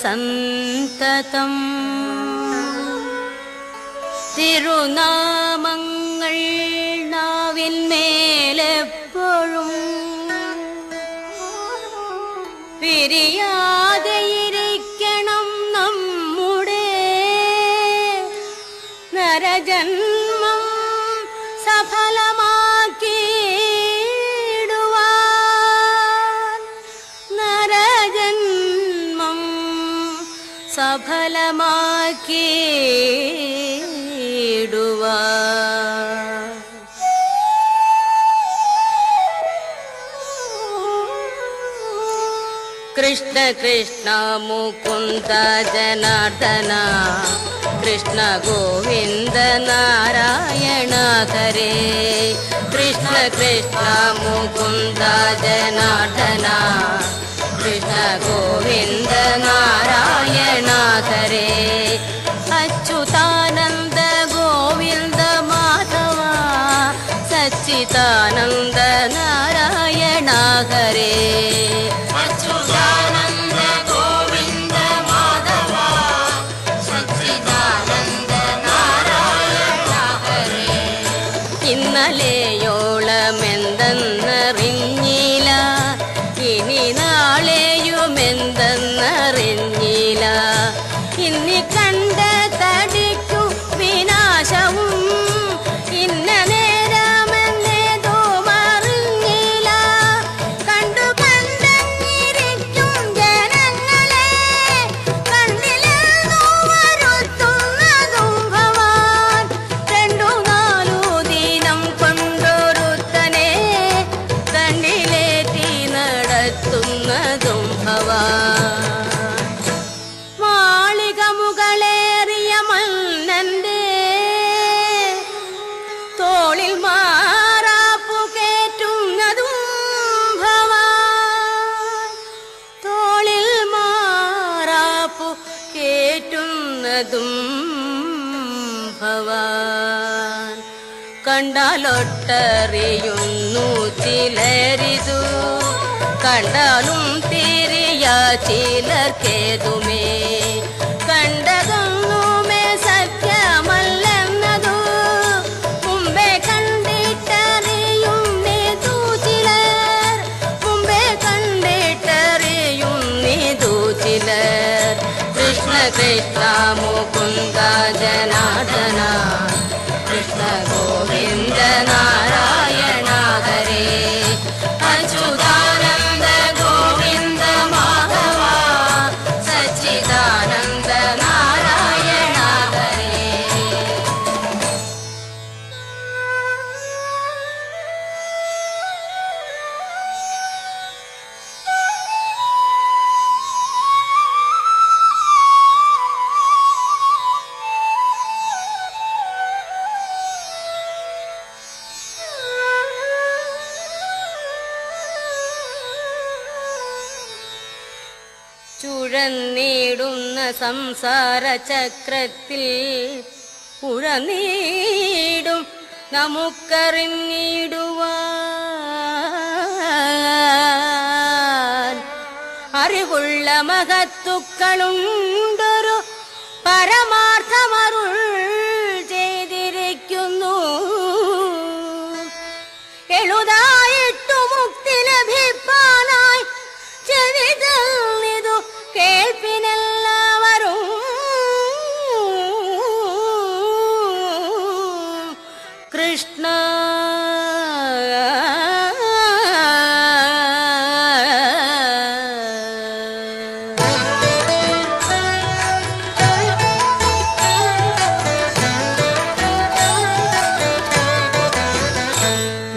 സന്തതം തിരുനാമങ്ങൾ നാവിന്മേലെപ്പോഴും പിരിയാതെയിരിക്കണം നമ്മുടെ നരജന്മം സഫലമാക്കിയിടുവാൻ നരജന്മം സഫലമാക്കിയിടുവാൻ. കൃഷ്ണ കൃഷ്ണ മുകുന്ദ ജനാർദ്ദന കൃഷ്ണ ഗോവിന്ദ നാരായണ ഹരേ. കൃഷ്ണ കൃഷ്ണ മുകുന്ദ ജനാർദ്ദന കൃഷ്ണ ഗോവിന്ദ നാരായണ ഹരേ. അച്യുതാനന്ദ ഗോവിന്ദ മാധവ സച്ചിദാനന്ദ നാരായണ ഹരേ. അച്യുതാനന്ദ ഗോവിന്ദ മാധവ സച്ചിദാനന്ദ നാരായണ ഹരേ. ഇന്നലെയോളമെന്തെന്നറിഞ്ഞില്ല ഇനി നാളെയുമെന്തെന്നറിഞ്ഞില്ല. ഇന്നി കണ്ട തടിക്കു വിനാശവും ഇന്ന നേരമെന്നേതോ മറിഞ്ഞില്ല. കണ്ടു കണ്ടങ്ങിരിക്കും ജനങ്ങളെ കണ്ണിലെന്നു വരുത്തുന്നതും ഭവാൻ. 2-4 ദിനം കൊണ്ടൊരുത്തനെ കണ്ണിലേറ്റി നടത്തുന്നതും ഭവാൻ. മാളിക മുകളേറിയ മന്നന്റെ തോളിൽ മാറാപ്പു കേറ്റുന്നതും ഭവാൻ. തോളിൽ മാറാപ്പു കേറ്റുന്നതും ഭവാൻ. കണ്ടാലൊട്ടറിയുന്നു ചിലരിതു കണ്ടാലും തിരിയ ചിലർക്കേതുമേ. കണ്ടതൊന്നുമേ സത്യമല്ലെന്നതു മുമ്പേ കണ്ടിട്ടറിയുന്നിതു ചിലർ. മുമ്പേ കണ്ടിട്ടറിയുന്നിതു ചിലർ. കൃഷ്ണ കൃഷ്ണ മുകുന്ദ ജനാർദ്ദന കൃഷ്ണ ഗോവിന്ദ നാരായണ ഹരേ. അച്യുതാനന്ദ ഗോവിന്ദ മാധവ സച്ചിദാനന്ദ നാരായണ ഹരേ. ചുഴന്നീടുന്ന സംസാര ചക്രത്തിൽ ഉഴന്നീടും നമുക്കറിഞ്ഞിടുവാൻ. അറിവുള്ള മഹത്തുക്കളുണ്ടൊരു പരമാർത്ഥമരുൾ ചെയ്തിരിക്കുന്നു. എളുതായിട്ടു മുക്തി ലഭിപ്പാനായി ചെവിതന്നിതു കേൾപ്പിനെല്ലാവരും. കൃഷ്ണ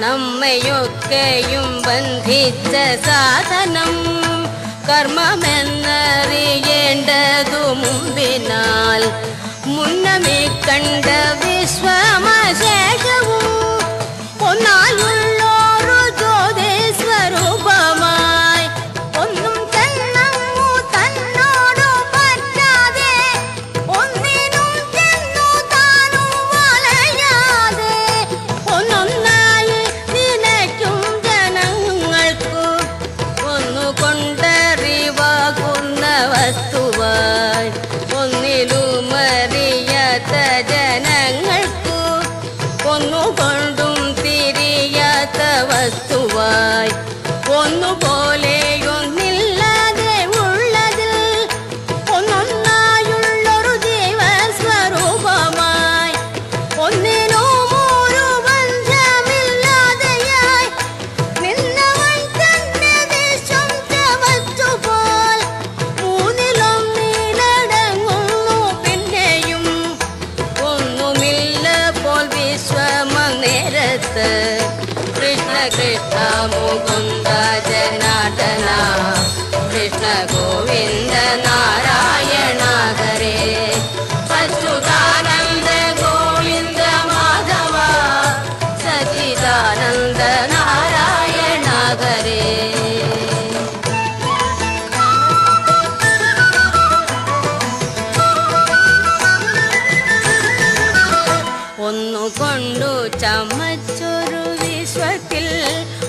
നമ്മയൊക്കെയും ബന്ധിച്ച സാധനം കർമ്മമെന്നറിയേണ്ടതു മുമ്പിനാൽ മുന്നമേ കണ്ട വിശ്വമശേഷവും ഒന്നായുള്ളൊരു ജ്യോതിസ്വരൂപമായി ഒന്നും ചെന്നങ്ങു തന്നോടു പറ്റാതെ ഒന്നിനും ചെന്നു താനും വലയാതെ ഒന്നൊന്നായി നിലയ്ക്കും ജനങ്ങൾക്കു ഒന്നുകൊണ്ടറിവാകുന്ന വസ്തുവ ചമച്ചൊരു വിശ്വത്തിൽ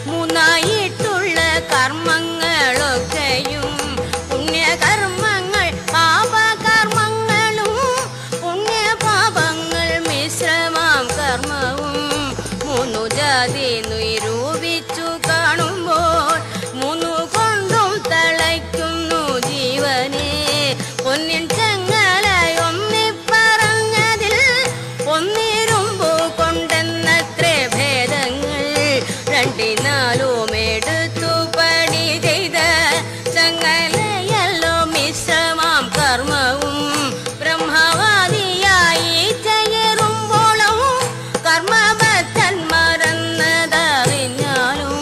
മൂന്നായിട്ടുള്ള കർമ്മങ്ങളൊക്കെയും പുണ്യകർമ്മങ്ങൾ പാപകർമ്മങ്ങളും പുണ്യപാപങ്ങൾ മിശ്രമാം കർമ്മവും മൂന്നു ജാതി നിരൂപിച്ചു കാണുമ്പോൾ മൂന്നു കൊണ്ടും തളയ്ക്കുന്നു ജീവനെ പൊന്നിൻ ചങ്ങലയൊന്നി പറഞ്ഞതിൽ ഒന്നിരുമ്പു കൊണ്ടെന്നത്രേ ഭേദങ്ങൾ രണ്ടിനാലും എടുത്തു പണി ചെയ്ത ചങ്ങലയല്ലോ മിശ്രമാം കർമ്മവും ബ്രഹ്മവാദിയായി ചേരുമ്പോളും കർമ്മബദ്ധൻ മറന്നതറിഞ്ഞാലും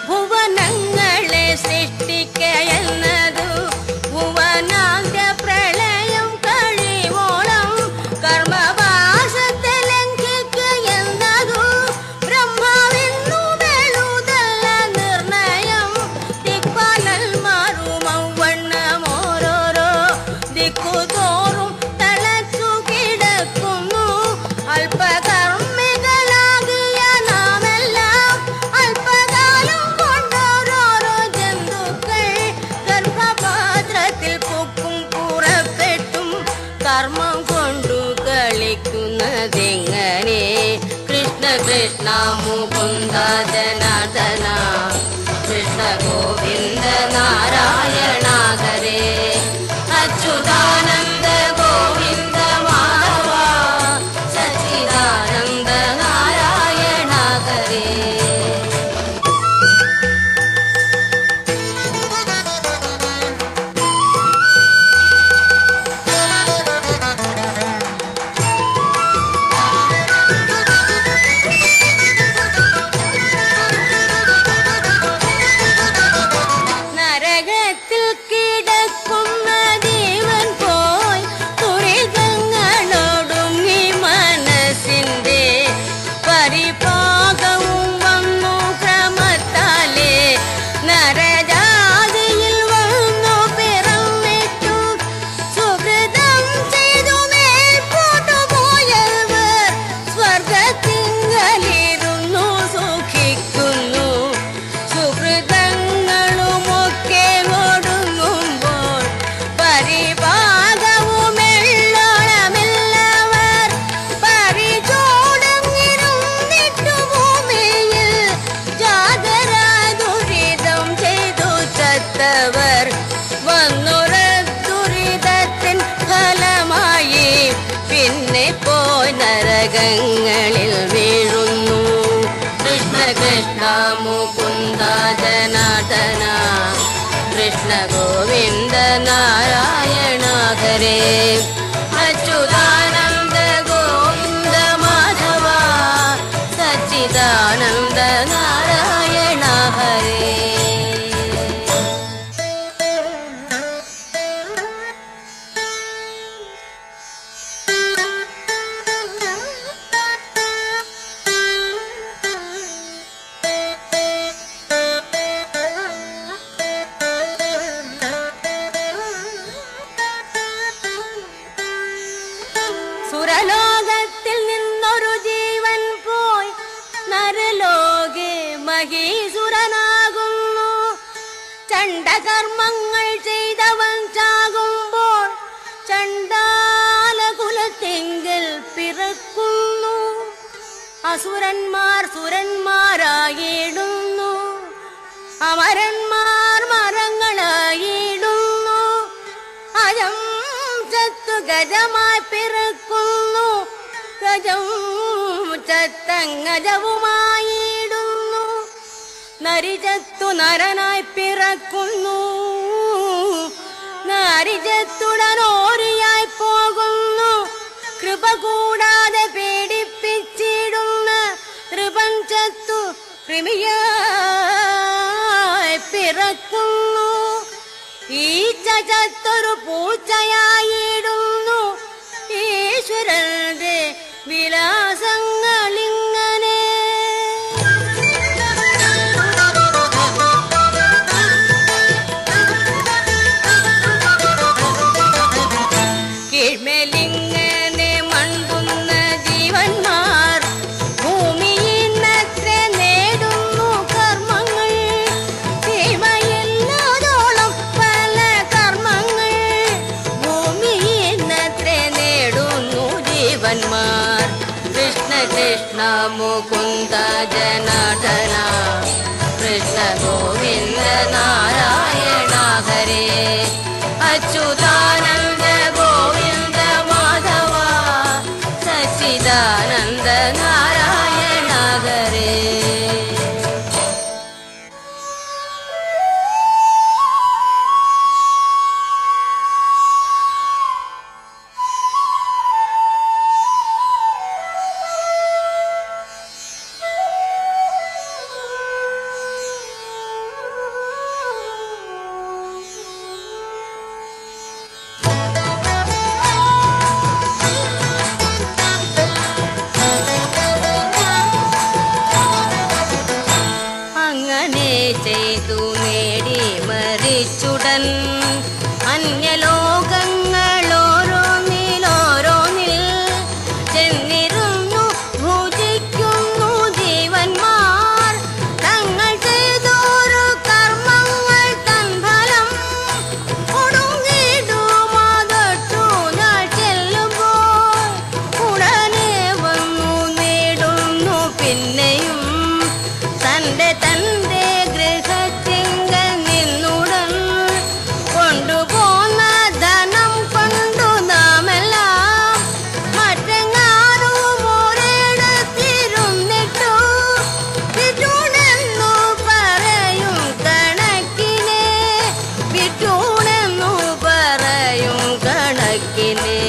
ഭുവനങ്ങളെ സൃഷ്ടിക്കയെന്നതു ഭുവനാന്ത്യ പ്രളയം കഴിവോളം കർമ്മവാസത്തെ ലംഘിക്കയെന്നതു ബ്രഹ്മാവിന്നു വെളുതല്ല നിർണയം ദിക്പാലൽ മാറുമൗവണ്ണമോരോരോ ദിക്കുതോറും തളച്ചു കിടക്കുന്നു അല്പകർമ്മികളാകിയ നാമെല്ലാം അല്പകാലം കൊണ്ടോരോരോ ജന്തുക്കൾ ഗർഭപാത്രത്തിൽ പൊക്കും പുറപ്പെട്ടും കർമ്മം കൊണ്ടു കളിക്കുന്നതെങ്ങനെ കൃഷ്ണ കൃഷ്ണ മുകുന്ദ ജനാർദ്ദന കൃഷ്ണ ഗോവിന്ദ നാരായണ ഹരേ അച്യുതാനന്ദ ഗോവിന്ദ മാധവ സച്ചിദാനന്ദ നാരായണ ഹരേ നരകത്തിൽ കിടക്കുന്ന ജീവൻ പോയി ദുരിതങ്ങളൊടുങ്ങി മനസ്സിന്റെ പരിപാകവും വന്നു ക്രമത്താലേ നരജാതിയിൽ വന്നു പിറന്നിട്ടു സുഹൃതം ചെയ്തു മേൽപോട്ടു പോയവർ സ്വർഗത്തിങ്കലിരുന്നു സുഖിക്കുന്നു സുഹൃതങ്ങളുമൊക്കെ ഒടുങ്ങുമ്പോൾ പരിപാകവുമെള്ളോളമില്ലവർ പരിചോടങ്ങിരുന്നിട്ടു ഭൂമിയിൽ ജാതരായ ദുരിതം ചെയ്തു ചത്തവർ വന്നുറ ദുരിതത്തിൻ ഫലമായി പിന്നെ പോയി നരകങ്ങളിൽ വീഴുന്നു കൃഷ്ണ കൃഷ്ണ മുകുന്ദ ജനാർദ്ദന കൃഷ്ണ ഗോവിന്ദ നാരായണ ഹരേ അച്യുതാനന്ദ ഗോവിന്ദ മാധവ സച്ചിദാനന്ദ നാരായണ ഹരേ സുരലോകത്തിൽ നിന്നൊരു ജീവൻ പോയി നരലോകെ മഹീസുരനാകുന്നു ചണ്ഡകർമ്മങ്ങൾ ചെയ്തവൻ ചാകുമ്പോൾ ചണ്ഡാലകുലത്തിങ്കൽ പിറക്കുന്നു അസുരന്മാർ സുരന്മാരായിടുന്നു അമരന്മാർ മരങ്ങളായിടുന്നു അജം ചത്തു ഗജമായി പിറക്കുന്നു ഗജം ചത്തങ്ങജവുമായിടുന്നു നരിചത്തു നരനായി പിറക്കുന്നു നരിചത്തുടനോരിയായി പോകുന്നു കൃപ കൂടാതെ പീഡിപ്പിച്ചിടുന്ന ത്രിപഞ്ചത്തു കൃമിയായി പിറക്കുന്നു ഈച്ച ചത്തൊരു പൂച്ചയായിടുന്നു ഈശ്വരന്റെ വിലാസങ്ങളിങ്ങനെ ജനാർദ്ദന കൃഷ്ണ ഗോവിന്ദ നാരായണ ഹരേ അച്യുതാനന്ദ ഗോവിന്ദ മാധവ സച്ചിദാനന്ദ നാരായണ ഹരേ. ചെയ്തു നേടി മരിച്ചുടൻ അന്യലോകങ്ങളോരോന്നിലോരോന്നിൽ ചെന്നിരുന്നു ഭുജിക്കുന്നു ജീവന്മാർ. തങ്ങൾ ചെയ്തോരു കർമ്മങ്ങൾ തൻ ഫലം ഒടുങ്ങിടുമാതൊട്ടു നാൾ ചെല്ലുമ്പോൾ ഉടനെ വന്നു നേടുന്നു പിന്നെയും തന്റെ ഗൃഹത്തിങ്കൽ നിന്നുടൻ കൊണ്ടുപോന്ന ധനം കൊണ്ടു നാമെല്ലാം മറ്റെങ്ങാനും ഒരിടത്തിരുന്നിട്ടു വിറ്റൂണെന്നു പറയും കണക്കിനെ വിറ്റൂണെന്നു പറയും കണക്കിനെ.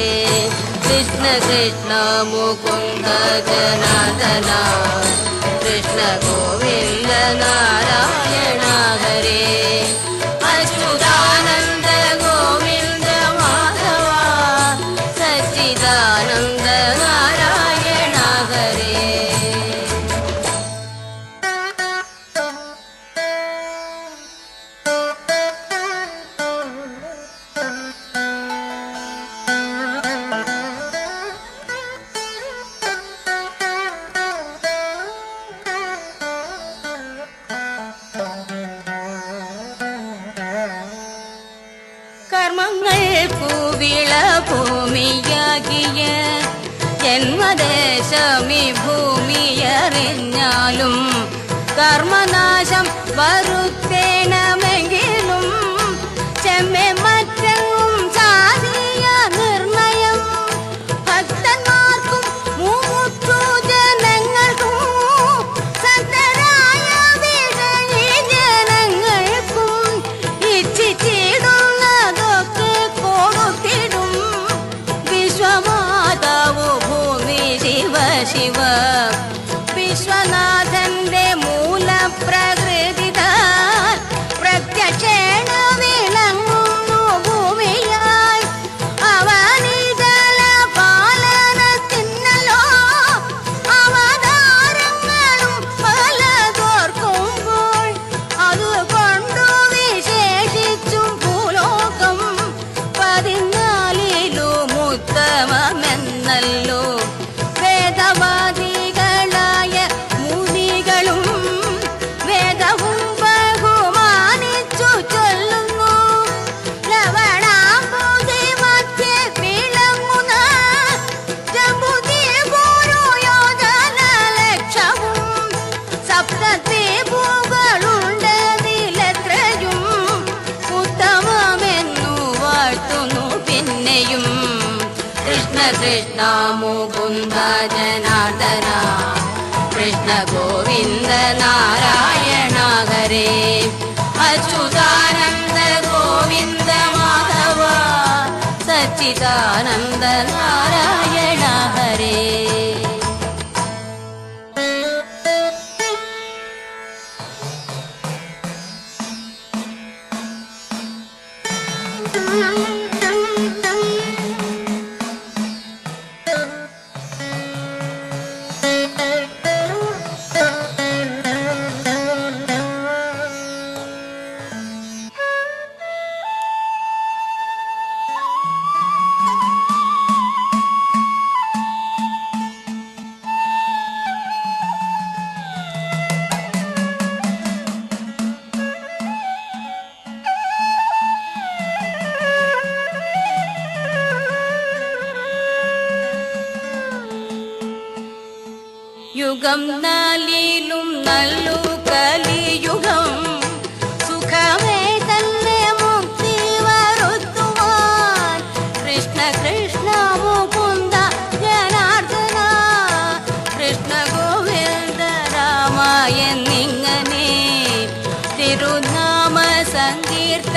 കൃഷ്ണ കൃഷ്ണ മുകുന്ദ ജനാർദ്ദന കൃഷ്ണ ഗോവിന്ദ നാരായണ ഹരേ അച്യുതാനന്ദ ഗോവിന്ദ മാധവ സച്ചിദാനന്ദ നാരായണ ഹരേ. കർമ്മങ്ങൾക്കു വിളഭൂമിയാകിയ ജന്മദേശമി ഭൂമിയറിഞ്ഞാലും കർമ്മനാശം വരുത്തേണമെങ്കിലും ചെമ്മെ മറ്റെങ്ങും സാധിയ നിർണയം ഭക്തന്മാർക്കും മൂത്തു ജനങ്ങൾക്കും സന്തരായ വിജയീ ജനങ്ങൾക്കും ഇച്ഛിച്ചിടുന്നതൊക്കെ കൊടുത്തിടും വിശ്വമാതാവു ഭൂമി ശിവ ശിവ. വിശ്വനാഥന്റെ മൂലപ്രകൃതി പ്രത്യക്ഷേണ വിളങ്ങുന്നു ഭൂമിയായി. അവനിതല പാലനത്തിന്നല്ലോ അവതാരങ്ങളും പലതോർക്കുമ്പോൾ അതുകൊണ്ടു വിശേഷിച്ചും ഭൂലോകം 14ലും ഉത്തമമെന്നല്ലോ വേദവാദികളായ മുനികളും വേദവും ബഹുമാനിച്ചു ചൊല്ലുന്നു. ലവണാംബുധി മധ്യേ വിളങ്ങുന്ന ജംബുദ്വീപൊരു യോജന ലക്ഷവും സപ്തദ്വീപുകളുണ്ടതിലെത്രയും ഉത്തമമെന്നു വാഴ്ത്തുന്നു പിന്നെയും. കൃഷ്ണ കൃഷ്ണ മുകുന്ദ ജനാർദ്ദന കൃഷ്ണ ഗോവിന്ദ നാരായണ ഹരേ അച്യുതാനന്ദ ഗോവിന്ദ മാധവ സച്ചിദാനന്ദ നാരായണ ഹരേ. യുഗം 4 എന്നിങ്ങനെ തിരുനാമ സങ്കീർത്തനമെന്നിയെ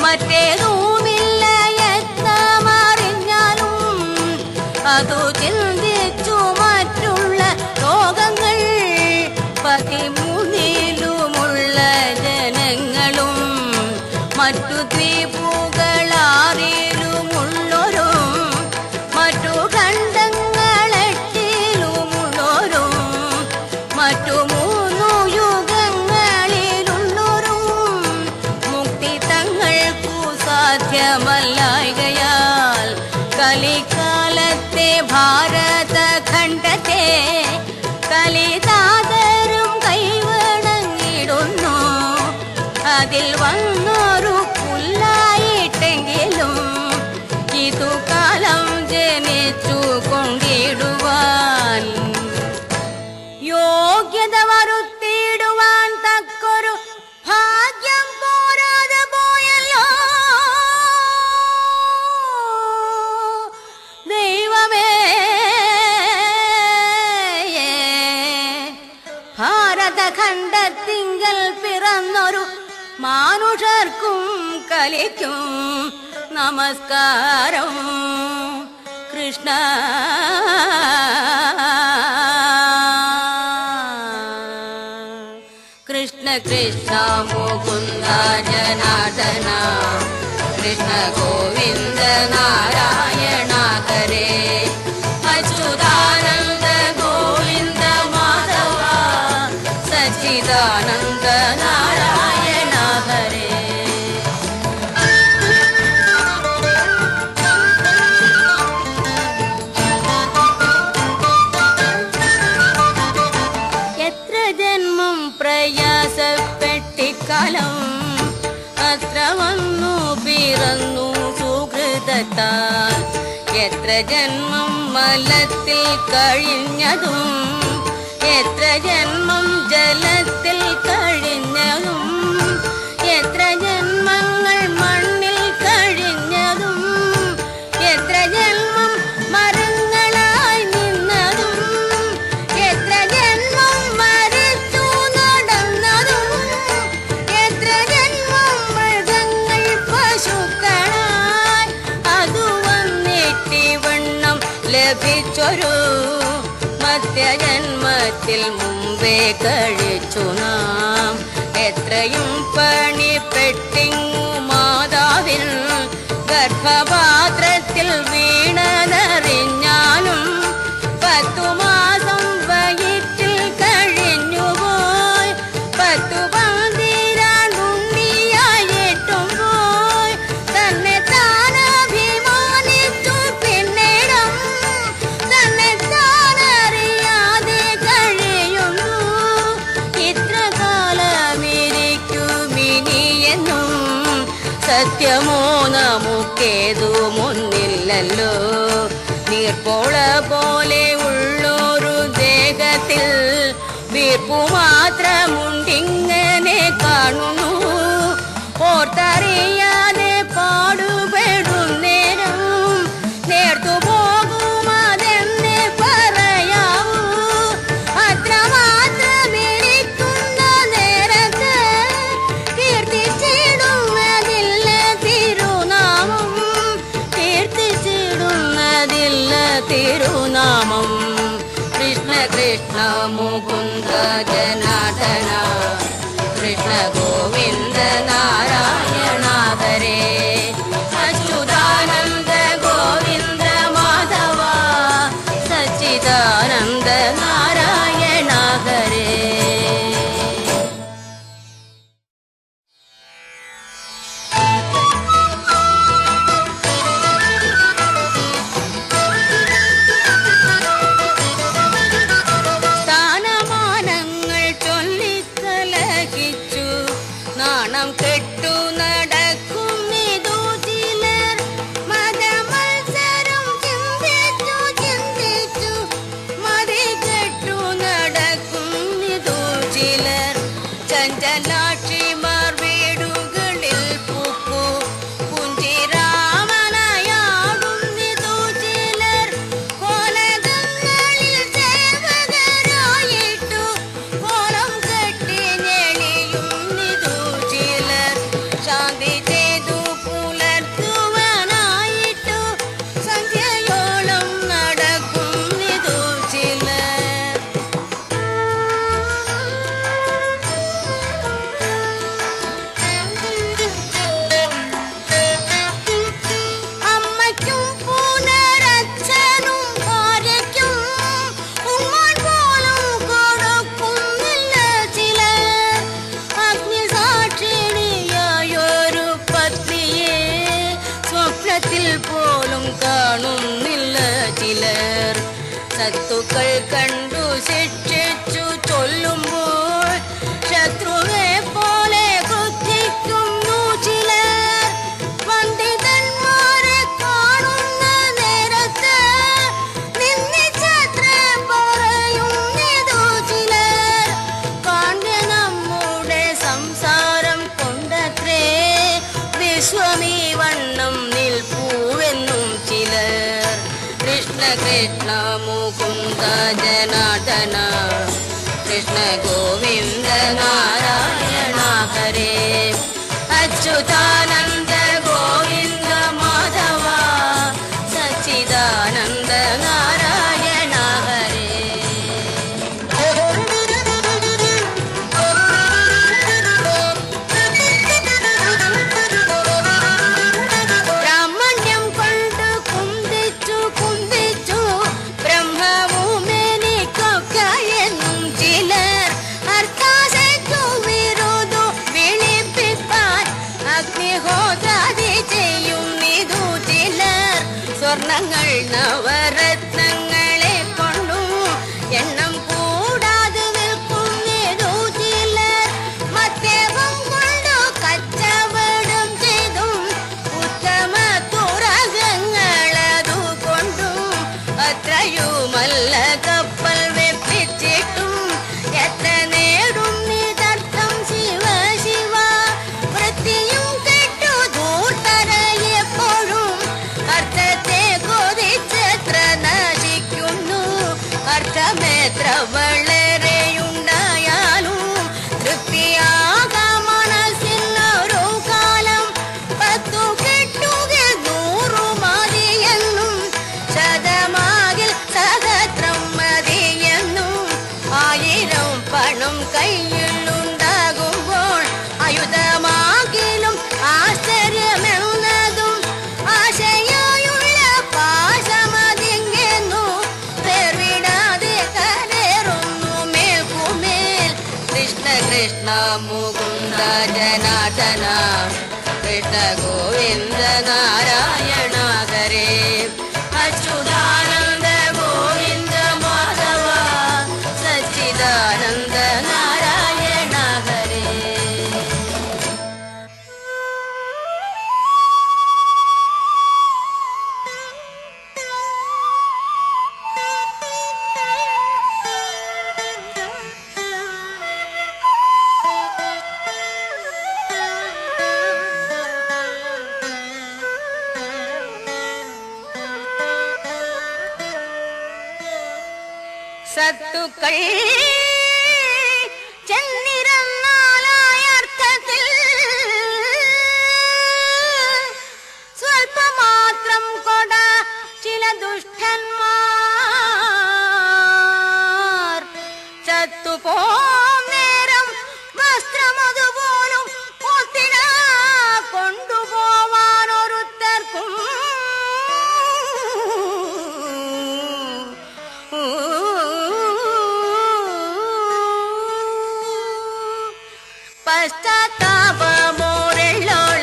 മറ്റേതുമില്ല എത്തമറിഞ്ഞാലും അതു ചിന്തിച്ചു മറ്റുള്ള ലോകങ്ങൾ 13 ജനങ്ങളും മറ്റു ദ്വീപുകളാറിലുമുള്ളോരും മറ്റു ഖണ്ഡങ്ങളെട്ടിലുമുള്ളോരും മറ്റു 3 യുഗങ്ങളിലുള്ളോരും മുക്തി തങ്ങൾക്കു സാധ്യമല്ലായകയാൽ കലികാലത്തെ ഭാരതഖണ്ഡത്തെ കലിതാതരും കൈവണങ്ങിടുന്നു. അതിൽ വന്നൊരു പുല്ലായിട്ടെങ്കിലും ഇതു കാലം ജനിച്ചു കൊണ്ടിടുവാൻ യോഗ്യത വരുത്തിയിടുവാൻ തക്കൊരു ഭാഗ്യം പോരാതെ പോയല്ലോ. ദൈവമേ, ഭാരതഖണ്ഡത്തിങ്കൽ പിറന്നൊരു മാനുഷർക്കും കലിക്കും നമസ്കാരം. കൃഷ്ണ കൃഷ്ണ കൃഷ്ണ മുകുന്ദ ജനാർദന കൃഷ്ണ ഗോവിന്ദ നാരായണ ഹരേ അച്യുതാനന്ദ ഗോവിന്ദ മാധവ സച്ചിദാനന്ദ നാരായണ ഹരേ. എത്ര ജന്മം പ്രയാസപ്പെട്ടിക്കാലം അത്ര വന്നു പിറന്നു സുഹൃതത്താൽ എത്ര ജന്മം മലത്തിൽ കഴിഞ്ഞതും എത്ര ജന്മം ജലത്തിൽ കഴിഞ്ഞതും എത്ര ജന്മങ്ങൾ മണ്ണിൽ കഴിഞ്ഞതും എത്ര ജന്മം മരങ്ങളായി നിന്നതും എത്ര ജന്മം മരിച്ചു നടന്നതും എത്ര ജന്മം മൃഗങ്ങൾ പശുക്കളായി അതു വന്നിട്ടിവണ്ണം ലഭിച്ചൊരു മധ്യജന്മത്തിൽ മുമ്പേ കഴിച്ചു നാം എത്രയും പണിപ്പെട്ടിങ്ങു മാതാവിൽ ഗർഭപാത്രത്തിൽ വീണതറിഞ്ഞാലും 10 മാസം വയറ്റിൽ കഴിഞ്ഞുപോയി 10 പന്തിരാണ്ടുണ്ണിയായിട്ടും പോയി തന്നെ താനഭിമാനിച്ചു പിന്നിടം തന്നെ താനറിയാതെ കഴിയുന്നു ഇത്ര കാലമിരിക്കുമിനിയെന്നും സത്യമോ നമുക്കേതു മുന്നില്ലല്ലോ നീർപ്പോള പോലെ ഉള്ളൊരു ദേഹത്തിൽ വീർപ്പു മാത്രമുണ്ടിങ്ങനെ കാണുന്നു ഓർത്തറിയാതെ പാടുപെടുന്നേരം നേർത്തു പോകുമതെന്നെ പറയാവൂ അത്രമാത്രമിരിക്കുന്ന നേരത്ത് കീർത്തിച്ചിടുന്നതില്ല തിരുനാമം കീർത്തിച്ചിടുന്നതില്ല തിരുനാമം. കൃഷ്ണ കൃഷ്ണ മുകുന്ദ ജനാർദന കൃഷ്ണ ഗോവിന്ദ നാരായണ ഹരേ അച്യുതാനന്ദ ഗോവിന്ദ മാധവ സച്ചിദാനന്ദ നാരായണ ഹരേ. സ്ഥാനമാനങ്ങൾ ചൊല്ലിക്കലഹിച്ചു നാണം കെട്ടു കൃഷ്ണ മുകുന്ദ ജനാർദ്ദന കൃഷ്ണ ഗോവിന്ദ നാരായണ ഹരേ അച്യുതാനന്ദ ഗോവിന്ദ മാധവ സച്ചിദാനന്ദ നാരായണ ഹരേ ബ്രാഹ്മണ്യം കൊണ്ട് കുന്തിച്ചു കുന്തിച്ചു ബ്രഹ്മവുമെനിക്കൊക്കെ എന്നും ചിലർ അർത്ഥാശയ്ക്കു വിരുദു വിളിപ്പിപ്പാൻ അഗ്നിഹോത്രാദി ചെയ്യുന്നിതു ചിലർ സ്വർണങ്ങൾ നവരത്നങ്ങളെ കൊണ്ടു എണ്ണം കൂടാതെ വിൽക്കുന്നിതു ചിലർ മദ്യവും കൊണ്ടു കച്ചവടം ചെയ്തും ഉത്തമ തുറകങ്ങളതു കൊണ്ടും അത്രയുമല്ല കപ്പൽ വെപ്പിച്ചിട്ടും എത്ര നേടും നിതർത്ഥം ശിവ ശിവ വൃത്തിയും കെട്ടു ധൂർത്തരയെപ്പോഴും അർത്ഥത്തെ കൊതിച്ചെത്ര നശിക്കുന്നു അർത്ഥമെത്ര വളരെയുണ്ടായാലും തൃപ്തിയാകാം മനസ്സിനൊരു കാലം പത്തു കെട്ടുകിൽ 100 മതിയെന്നും ശതമാകിൽ സഹസ്രം മതിയെന്നും 1000 പണം കയ്യിലുണ്ടാകുമ്പോൾ ആയുധമാകിലും ആശ്ചര്യമെന്നതും ആശയായുള്ള പാശമതിങ്ങെന്നു പേർവിടാതെ കരേറുന്നു മേൽക്കുമേൽ കൃഷ്ണ കൃഷ്ണ മുകുന്ദ ജനാർദ്ദന കൃഷ്ണ ഗോവിന്ദ നാരായണ ഹരേ അച്യുതാനന്ദ ഗോവിന്ദ മാധവ സച്ചിദാനന്ദ നാരായണ ഹരേ സത്തുക്കൾ ചെന്നിരുന്നാലർത്ഥത്തിൽ സ്വൽപ്പമാത്രം കൊട ചില ദുഷ്ടന്മാർ ചത്തുപോ നേരം വസ്ത്രമതുപോലും ഒത്തിട കൊണ്ടുപോവാനൊരുത്തർക്കും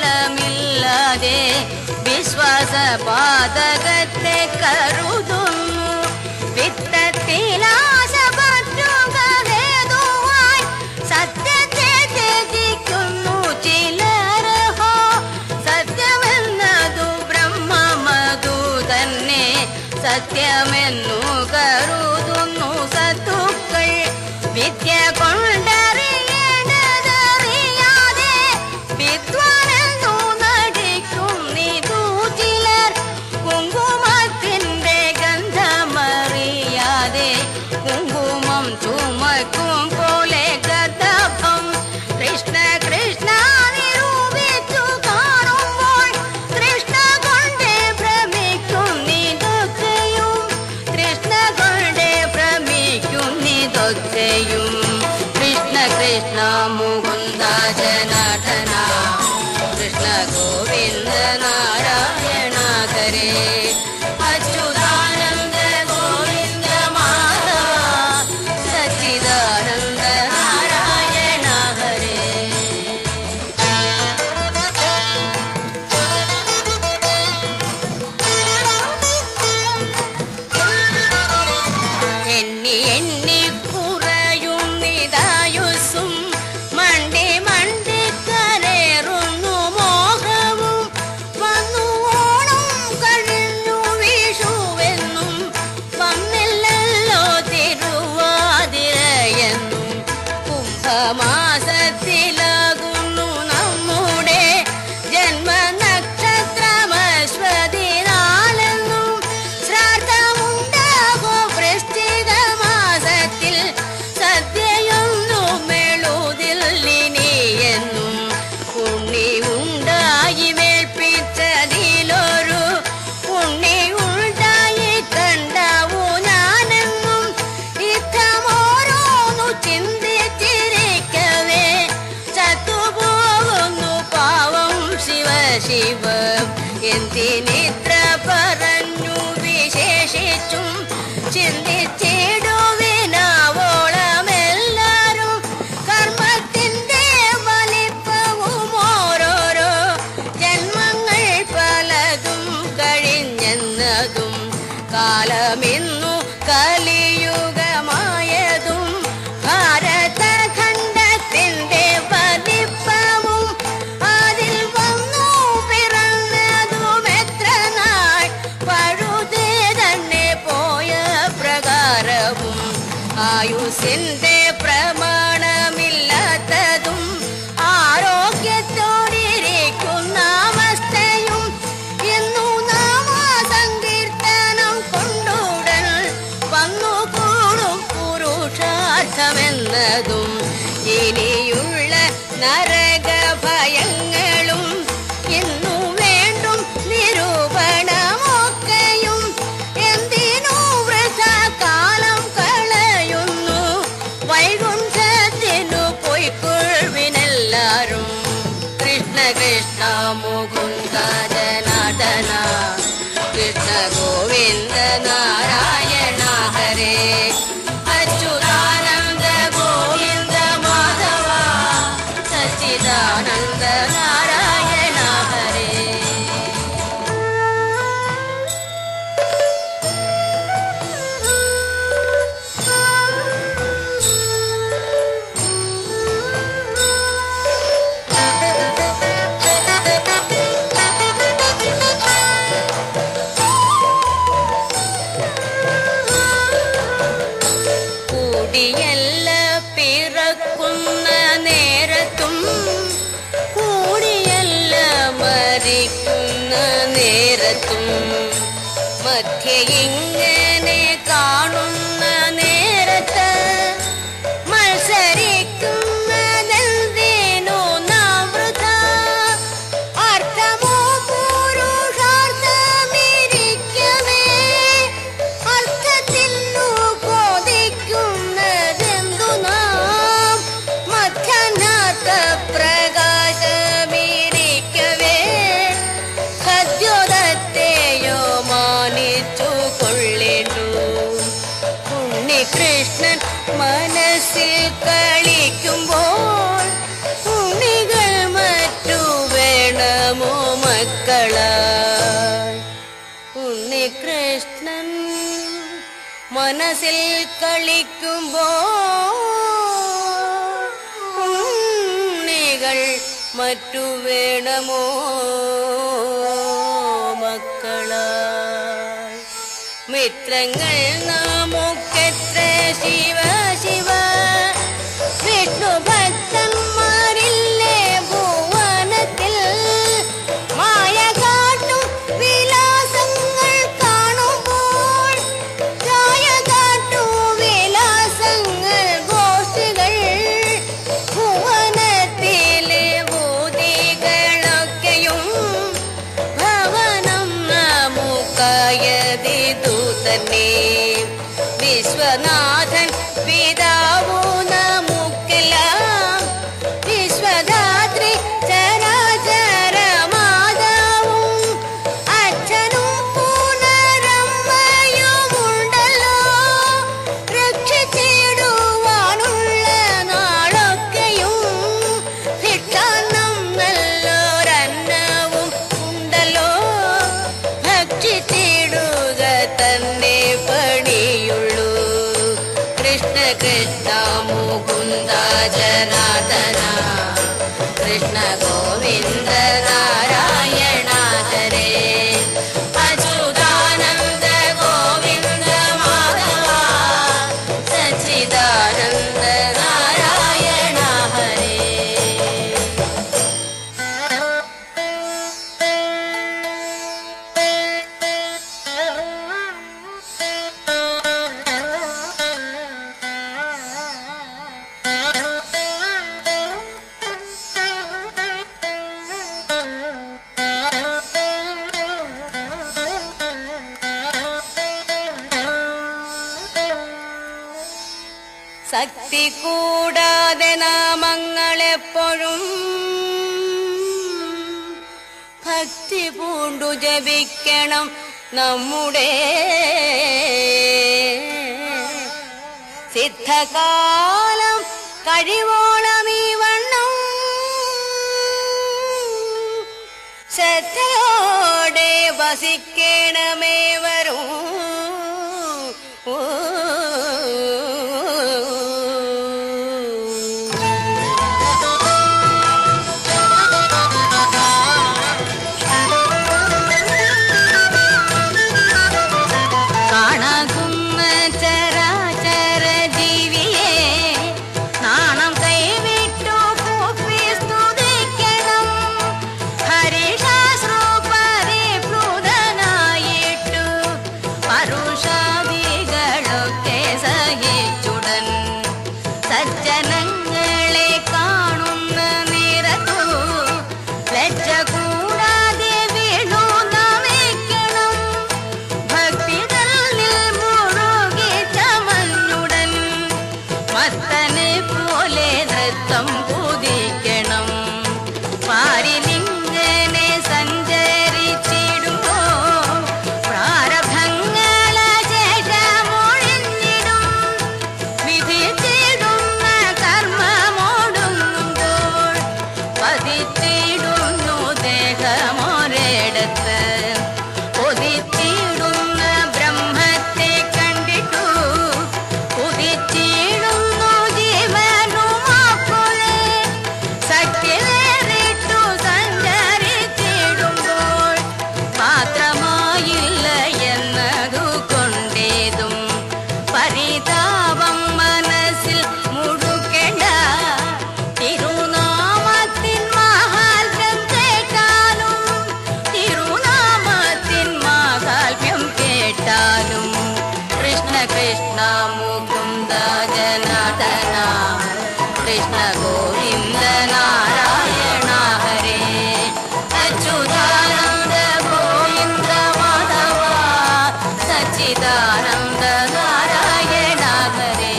പശ്ചാത്താപമോരെള്ളോളമില്ലാതെ വിശ്വാസപാതകത്തെ കരുതുന്നു വിത്തത്തിലാശ പറ്റുക ഹേതുവായി സത്യത്തെ ത്യജിക്കുന്നു ചിലരഹോ സത്യമെന്നതു ബ്രഹ്മമതു തന്നെ സത്യമെന്നു കരുതുന്നു സത്തുക്കൾ വിദ്യ കൊണ്ടറിയേണ്ടതറിയാതെ വിദ്വാനെന്നു നടിക്കുന്നിതു ചിലർ കുങ്കുമത്തിന്റെ ഗന്ധമറിയാതെ കുങ്കുമം ചുമക്കും പോലെ ഗർദഭം കൃഷ്ണ കൃഷ്ണ നിരൂപിച്ചു കാണുമ്പോൾ കൃഷ്ണ കൊണ്ടേ ഭ്രമിക്കുന്നിതൊക്കെയും കൃഷ്ണ കൊണ്ടേ ഭ്രമിക്കുന്നിതൊക്കെയും കൃഷ്ണ കൃഷ്ണ മുകുന്ദ ജനാർദ്ദന കൃഷ്ണ ഗോവിന്ദ നാരായണ ഹരേ അച്യുതാനന്ദ ഗോവിന്ദ മാധവ സച്ചിദാനന്ദ നാരായണ ഹരേ എണ്ണി എണ്ണി കുറയുന്നിതായുസ്സും മണ്ടി മണ്ടി ചിന്തിച്ചിരിക്കവേ ചത്തുപോകുന്നു പാവം ശിവ ശിവ. എന്തിനിത്ര പറഞ്ഞു വിശേഷിച്ചും ചിന്തിച്ചിടുവിനാവോളമെല്ലാരും കർമ്മത്തിന്റെ വലിപ്പവും ഓരോരോ ജന്മങ്ങൾ പലതും കഴിഞ്ഞെന്നതും കാലമിന്നു കലിയുഗമായതും ഭാരതഖണ്ഡത്തിന്റെ വലിപ്പവും അതിൽ വന്നു പിറന്നതും എത്ര നാൾ പഴുതേ തന്നെ പോയ പ്രകാരവും ആയുസിന്റെ പ്രമാണമില്ലാത്തതും ആരോഗ്യത്തോടിരിക്കുന്ന അവസ്ഥയും എന്നു നാമസങ്കീർത്തനം കൊണ്ടുടൻ വന്നുകൂടും പുരുഷാർത്ഥമെന്നതും ഇനിയുള്ള നരകഭയങ്ങളും എന്നു വേണ്ടും നിരൂപണമൊക്കെയും എന്തിനു വൃഥാ കാലം കളയുന്നു വൈകുണ്ഠത്തിനു പൊയ്ക്കൊള്ളുവിനെല്ലാരും. കൃഷ്ണ കൃഷ്ണ മുകുന്ദ ജനാർദ്ദന കൃഷ്ണ ഗോവിന്ദ നാരായണ ഹരേ അച്യുതാനന്ദ ഗോവിന്ദ മാധവ സച്ചിദാനന്ദ നാരായണ ഹരേ. കൂടിയല്ല പിറക്കുന്ന നേരത്തും കൂടിയല്ല മരിക്കുന്ന നേരത്തും മധ്യ ഇങ്ങനെ കാണുന്ന നേരത്ത് മത്സരിക്കുന്നതെന്തിനു നാവൃത അർത്ഥമോ പുരുഷാർത്ഥമിരിക്കവേ അർത്ഥത്തിനു ബോധിക്കുന്നതെന്തു നാം മധ്യാഹ്നാർത്ഥ പ്രകാശമിരിക്കവേ ഖദ്യോതത്തെയോ മാനിച്ചു കൊള്ളിടൂ. ഉണ്ണികൃഷ്ണൻ മനസ്സിൽ കളിക്കുമ്പോൾ ഉണ്ണികൾ മറ്റു വേണമോ മക്കളായി. ഉണ്ണികൃഷ്ണൻ മനസ്സിൽ കളിക്കുമ്പോൾ ഉണ്ണികൾ മറ്റു വേണമോ മക്കളായി. മിത്രങ്ങൾ നമുക്കെത്ര ശിവ ശിവ വിഷ്ണു ഭക്തന്മാരില്ലേ ഭുവനത്തിൽ മായ കാട്ടും വിലാസങ്ങൾ കാണുമ്പോൾ മായ കാട്ടും വിലാസങ്ങൾ ഗോഷ്ഠികൾ ഭുവനത്തിലെ ഭൂതികളൊക്കെയും ഭവനം നമുക്കായതിതു തന്നെ. വിശ്വനാഥൻ പിതാവു നമുക്കെല്ലാം വിശ്വധാത്രി ചരാചര മാതാവും അച്ഛനും പുനരമ്മയുമുണ്ടല്ലോ രക്ഷിച്ചിടുവാനുള്ള നാളൊക്കെയും ഭിക്ഷാന്നം നല്ലൊരന്നവും ഉണ്ടല്ലോ ഭക്ഷിച്ചിടുക തന്നെ പണിയുള്ളൂ. കൃഷ്ണ കൃഷ്ണ മുകുന്ദ ജനാർദ്ദന കൃഷ്ണ ഗോവിന്ദ നാരായണ ഹരേ അച്യുതാനന്ദ ഗോവിന്ദ മാധവ സച്ചിദാനന്ദ നാരായണ ഹരേ. ശക്തി കൂടാതെ നാമങ്ങളെപ്പോഴും ഭക്തി പൂണ്ടു ജപിക്കണം നമ്മുടെ സിദ്ധകാലം കഴിവോളം ഈ വണ്ണം ശ്രദ്ധയോടെ വസിക്കണമേ വരും. സജ്ജനങ്ങളെ കാണുന്ന നേരത്തു ലജ്ജ കൂടാതെ വീണു നമിക്കണം. ഭക്തികളിൽ മുഴുകി ചമഞ്ഞുടൻ മത്തനെ പോലെ നൃത്തം കുതിക്കണം. പാരിലിങ്ങനെ സഞ്ചരിച്ചിടുമ്പോ പ്രാരബ്ധങ്ങള ശേഷമൊഴിഞ്ഞിടും. വിധിച്ചിടുന്ന കർമ്മമോടുമ്പോൾ പതിച്ചിടുന്നു ദേഹമൊരിടത്ത്. കൊതിച്ചിടുന്ന ബ്രഹ്മത്തെ കണ്ടിട്ടു കുതിച്ചിടുന്നു ജീവനുമാപ്പോഴേ. സത്യവേറിട്ടു സഞ്ചരിച്ചിടുമ്പോൾ മാത്രമായില്ല എന്നതു കൊണ്ടേതും പരിതാപം മനസ്സിൽ മുഴുക്കേണ്ട. തിരുനാമത്തിൻ മാഹാത്മ്യം കേട്ടാലും തിരുനാമത്തിൻ മാഹാത്മ്യം കേട്ടാലും കൃഷ്ണ കൃഷ്ണ മുകുന്ദ ജനാർദ്ദന കൃഷ്ണ ഗോവിന്ദ നാരായണ ഹരേ അച്യുതാനന്ദ ഗോവിന്ദ മാധവ സച്ചിദാനന്ദ നാരായണ ഹരേ.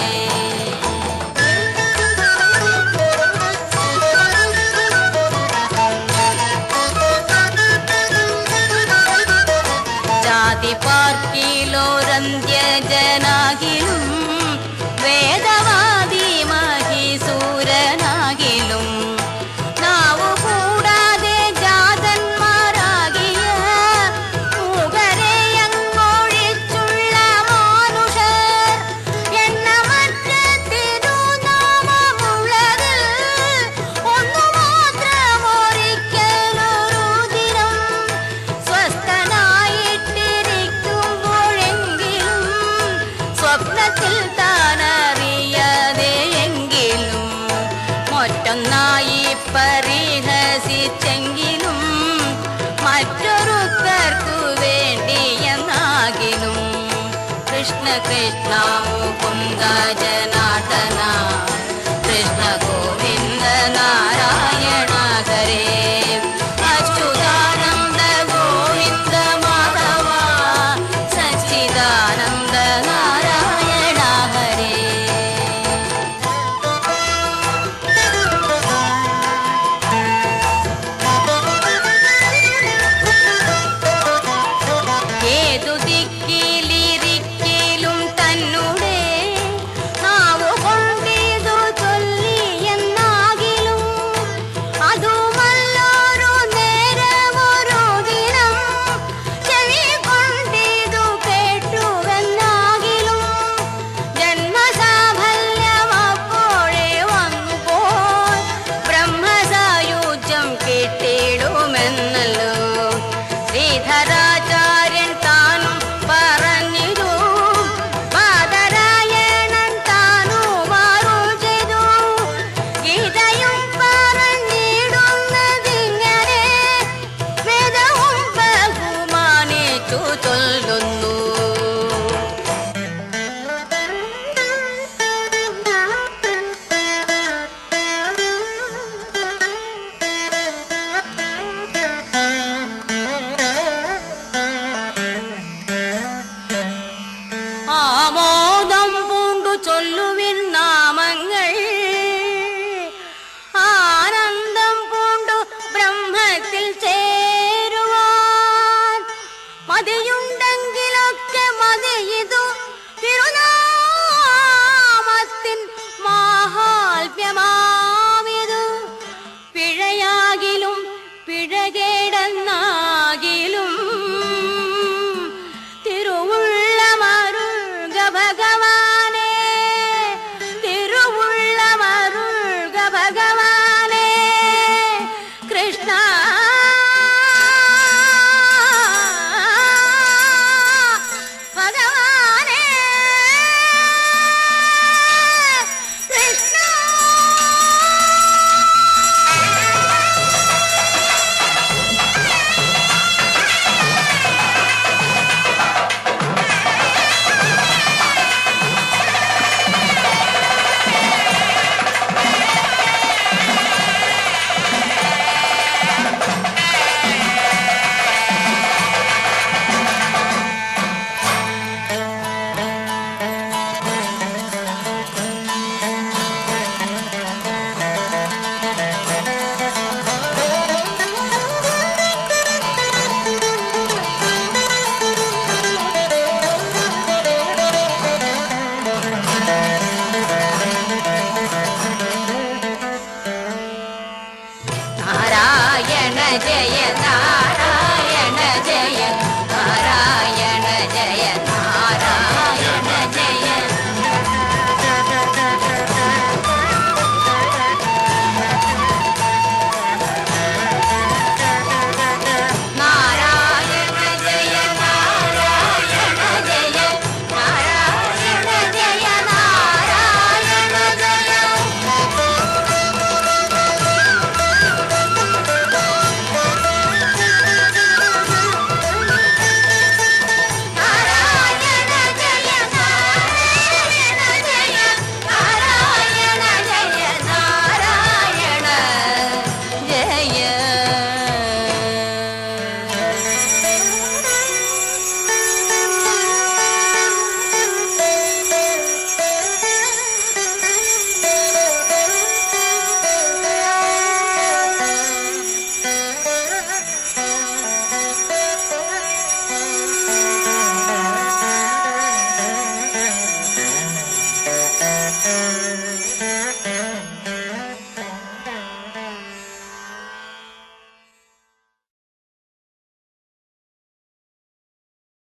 ജാതി പാർക്കിലോരന്ത്യജനാകിലും വേദവാദി മഹീസൂരനാകിലും നാവു കൂടാതെ ജാതന്മാരാകിയ മൂകരെയങ്ങൊഴിച്ചുള്ള മാനുഷർ എണ്ണമറ്റ തിരുനാമമുള്ളതിൽ ഒന്നു മാത്രമൊരിക്കലൊരു ദിനം സ്വസ്ഥനായിട്ടിരിക്കുമ്പോഴെങ്കിലും സ്വപ്നത്തിൽ താനറിയാതെയെങ്കിലും മറ്റൊന്നായി പരിഹസിച്ചെങ്കിലും മറ്റൊരുത്തർക്കു വേണ്ടിയെന്നാകിലും കൃഷ്ണ കൃഷ്ണ മുകുന്ദ ജനാർദ്ദന